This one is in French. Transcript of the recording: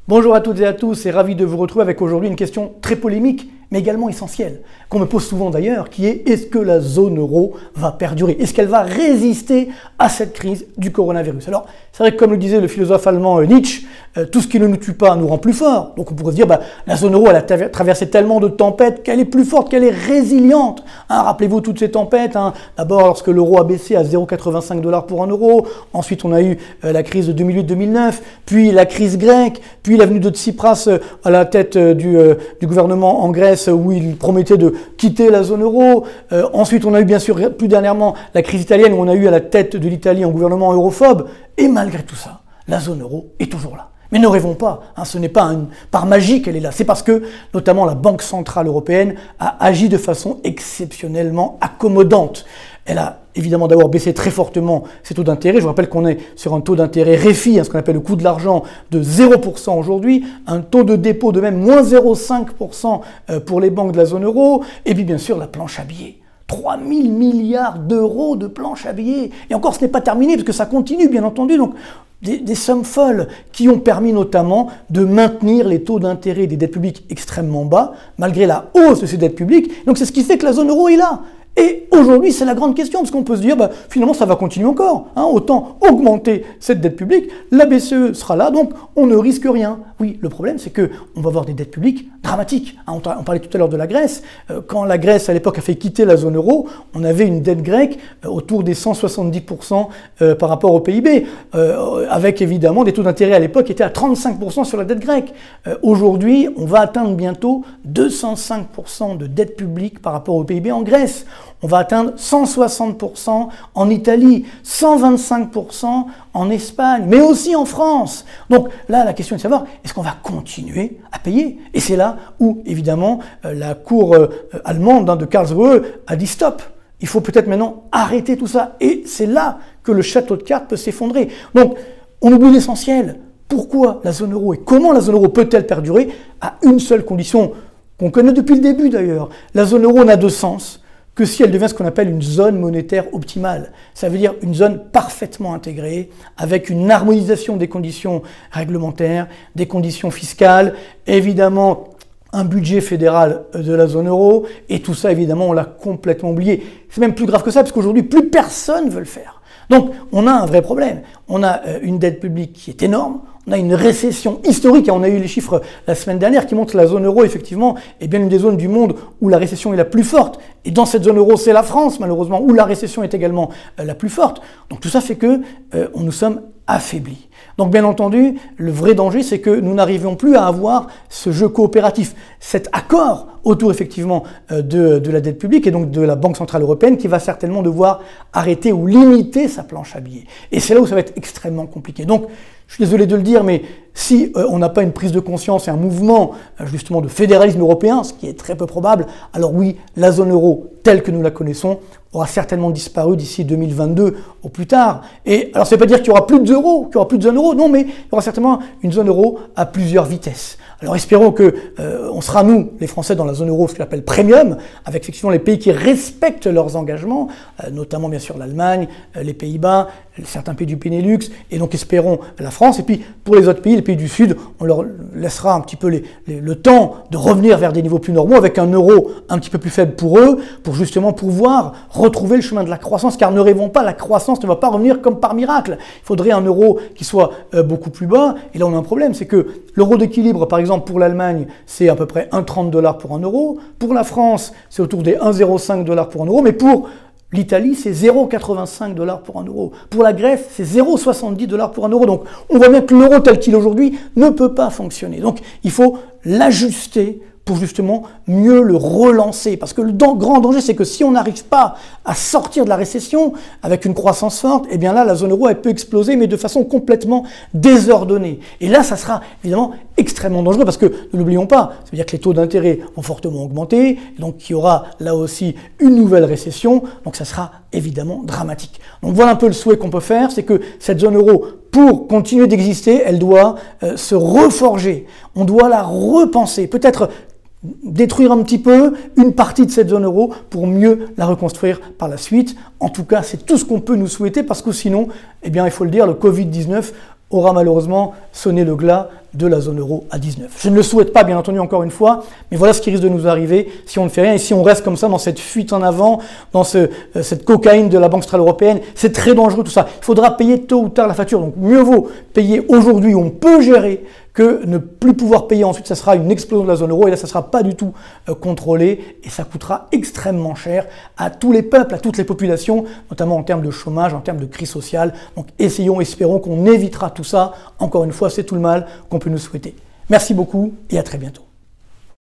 Bonjour à toutes et à tous et ravi de vous retrouver avec aujourd'hui une question très polémique mais également essentielle, qu'on me pose souvent d'ailleurs, qui est: est-ce que la zone euro va perdurer? Est-ce qu'elle va résister à cette crise du coronavirus? Alors, c'est vrai que comme le disait le philosophe allemand Nietzsche, tout ce qui ne nous tue pas nous rend plus forts. Donc on pourrait se dire, la zone euro, elle a traversé tellement de tempêtes qu'elle est plus forte, qu'elle est résiliente. Rappelez-vous toutes ces tempêtes. D'abord, lorsque l'euro a baissé à 0,85 $ pour un euro. Ensuite, on a eu la crise de 2008-2009, puis la crise grecque, puis la venue de Tsipras à la tête du gouvernement en Grèce, où il promettait de quitter la zone euro. Ensuite, on a eu bien sûr, plus dernièrement, la crise italienne, où on a eu à la tête de l'Italie un gouvernement europhobe. Et malgré tout ça, la zone euro est toujours là. Mais ne rêvons pas, ce n'est pas par magie qu'elle est là. C'est parce que, notamment, la Banque Centrale Européenne a agi de façon exceptionnellement accommodante. Elle a évidemment d'abord baissé très fortement ses taux d'intérêt. Je vous rappelle qu'on est sur un taux d'intérêt REFI, ce qu'on appelle le coût de l'argent, de 0% aujourd'hui, un taux de dépôt de même moins 0,5% pour les banques de la zone euro, et puis bien sûr la planche à billets. 3 000 milliards d'euros de planche à billets. Et encore, ce n'est pas terminé, parce que ça continue, bien entendu. Donc, des sommes folles qui ont permis notamment de maintenir les taux d'intérêt des dettes publiques extrêmement bas, malgré la hausse de ces dettes publiques. Donc, c'est ce qui fait que la zone euro est là. Et aujourd'hui, c'est la grande question, parce qu'on peut se dire, finalement, ça va continuer encore. Autant augmenter cette dette publique, la BCE sera là, donc on ne risque rien. Oui, le problème, c'est qu'on va avoir des dettes publiques dramatiques. On parlait tout à l'heure de la Grèce. Quand la Grèce, à l'époque, a fait quitter la zone euro, on avait une dette grecque autour des 170% par rapport au PIB, avec évidemment des taux d'intérêt à l'époque qui étaient à 35% sur la dette grecque. Aujourd'hui, on va atteindre bientôt 205% de dette publique par rapport au PIB en Grèce. On va atteindre 160% en Italie, 125% en Espagne, mais aussi en France. Donc là, la question est de savoir, est-ce qu'on va continuer à payer? Et c'est là où, évidemment, la cour allemande de Karlsruhe a dit stop. Il faut peut-être maintenant arrêter tout ça. Et c'est là que le château de cartes peut s'effondrer. Donc, on oublie l'essentiel. Pourquoi la zone euro et comment la zone euro peut-elle perdurer? À une seule condition, qu'on connaît depuis le début d'ailleurs. La zone euro n'a de sens que si elle devient ce qu'on appelle une zone monétaire optimale. Ça veut dire une zone parfaitement intégrée, avec une harmonisation des conditions réglementaires, des conditions fiscales, évidemment un budget fédéral de la zone euro, et tout ça, évidemment, on l'a complètement oublié. C'est même plus grave que ça, parce qu'aujourd'hui, plus personne veut le faire. Donc, on a un vrai problème. On a une dette publique qui est énorme, on a une récession historique, et on a eu les chiffres la semaine dernière qui montrent que la zone euro, effectivement, est bien une des zones du monde où la récession est la plus forte. Et dans cette zone euro, c'est la France, malheureusement, où la récession est également la plus forte. Donc tout ça fait que nous sommes affaiblis. Donc bien entendu, le vrai danger, c'est que nous n'arrivions plus à avoir ce jeu coopératif, cet accord autour effectivement de la dette publique et donc de la Banque Centrale Européenne qui va certainement devoir arrêter ou limiter sa planche à billets. Et c'est là où ça va être extrêmement compliqué. Donc je suis désolé de le dire, mais si on n'a pas une prise de conscience et un mouvement justement de fédéralisme européen, ce qui est très peu probable, alors oui, la zone euro telle que nous la connaissons aura certainement disparu d'ici 2022 au plus tard. Et alors ça ne veut pas dire qu'il n'y aura plus d'euros, qu'il n'y aura plus de zone euro, non, mais il y aura certainement une zone euro à plusieurs vitesses. Alors espérons que on sera, nous, les Français, dans la zone euro, ce qu'on appelle premium, avec effectivement les pays qui respectent leurs engagements, notamment bien sûr l'Allemagne, les Pays-Bas, certains pays du Benelux, et donc espérons la France. Et puis pour les autres pays, les pays du Sud, on leur laissera un petit peu le temps de revenir vers des niveaux plus normaux, avec un euro un petit peu plus faible pour eux, pour justement pouvoir retrouver le chemin de la croissance, car ne rêvons pas, la croissance ne va pas revenir comme par miracle. Il faudrait un euro qui soit beaucoup plus bas, et là on a un problème, c'est que l'euro d'équilibre, par exemple pour l'Allemagne, c'est à peu près 1,30 $ pour un euro, pour la France, c'est autour des 1,05 $ pour un euro, mais pour l'Italie, c'est 0,85 $ pour un euro. Pour la Grèce, c'est 0,70 $ pour un euro. Donc, on voit bien que l'euro tel qu'il est aujourd'hui ne peut pas fonctionner. Donc, il faut l'ajuster pour justement mieux le relancer. Parce que le grand danger, c'est que si on n'arrive pas à sortir de la récession avec une croissance forte, eh bien là, la zone euro, elle peut exploser, mais de façon complètement désordonnée. Et là, ça sera évidemment extrêmement dangereux, parce que, ne l'oublions pas, ça veut dire que les taux d'intérêt vont fortement augmenter, donc il y aura là aussi une nouvelle récession, donc ça sera évidemment dramatique. Donc voilà un peu le souhait qu'on peut faire, c'est que cette zone euro, pour continuer d'exister, elle doit se reforger, on doit la repenser, peut-être détruire un petit peu une partie de cette zone euro pour mieux la reconstruire par la suite. En tout cas, c'est tout ce qu'on peut nous souhaiter, parce que sinon, eh bien, il faut le dire, le Covid-19 aura malheureusement sonné le glas de la zone euro à 19. Je ne le souhaite pas, bien entendu, encore une fois, mais voilà ce qui risque de nous arriver si on ne fait rien et si on reste comme ça dans cette fuite en avant, dans cette cocaïne de la Banque centrale européenne. C'est très dangereux tout ça. Il faudra payer tôt ou tard la facture. Donc mieux vaut payer aujourd'hui où on peut gérer que ne plus pouvoir payer ensuite. Ça sera une explosion de la zone euro et là, ça ne sera pas du tout contrôlé et ça coûtera extrêmement cher à tous les peuples, à toutes les populations, notamment en termes de chômage, en termes de crise sociale. Donc essayons, espérons qu'on évitera tout ça. Encore une fois, c'est tout le mal qu'on peut nous souhaiter. Merci beaucoup et à très bientôt.